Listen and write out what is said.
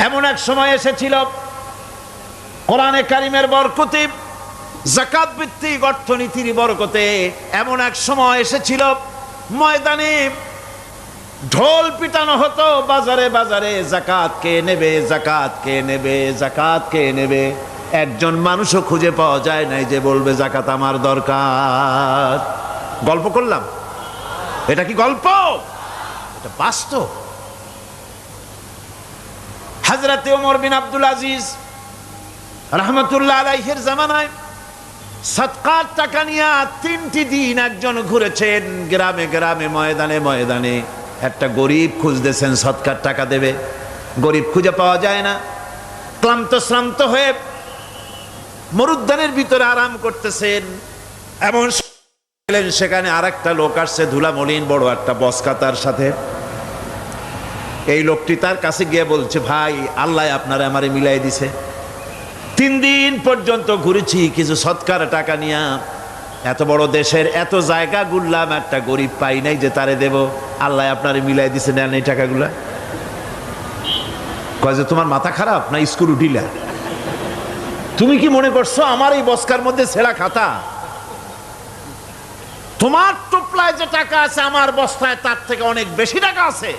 এমন এক সময় এসেছিল কোরআনে কারিমের বরকতে, যাকাত ভিত্তিক অর্থনীতির বরকতে এমন এক সময় এসেছিল ময়দানে ঢোল পিটানো হতো বাজারে বাজারে, যাকাত কে নেবে, যাকাত কে নেবে, যাকাত কে নেবে। একজন মানুষও খুঁজে পাওয়া যায় নাই যে বলবে যাকাত আমার দরকার। গল্প করলাম? এটা কি গল্প? এটা বাস্তব। হযরতে ওমর বিন আব্দুল আজিজ রাহমাতুল্লাহ আলাইহির জামানায় সাদকার টাকা নিয়ে 3টি দিন একজন ঘুরেছেন গ্রামে গ্রামে, ময়দানে ময়দানে। একটা গরিব খুঁজতেছেন সদকার টাকা দেবে, গরিব খুঁজে পাওয়া যায় না। ক্লান্ত শ্রান্ত হয়ে মরুদ্যানের ভিতরে আরাম করতেছেন, এমন সেখানে আর একটা লোক আসছে, ধুলা মলিন বড় একটা বস্কা তার সাথে। এই লোকটি তার কাছে গিয়ে বলছে, ভাই আল্লাহ আপনারা আমারে মিলাই দিছে, 3 দিন পর্যন্ত ঘুরেছি কিছু সদকার টাকা নিয়ে, এত বড় দেশের এত জায়গা ঘুরলাম, একটা গরিব পাই নাই যে তারে দেব, আল্লাহ আপনারে মিলাই দিছে, নেন এই টাকাগুলা। কয় যে তোমার মাথা খারাপ না স্ক্রু ঢিলা? তুমি কি মনে করছো আমার এই বস্কার মধ্যে ছেঁড়া খাতা? তোমার টোপলায় যে টাকা আছে আমার বস্তায় তার থেকে অনেক বেশি টাকা আছে।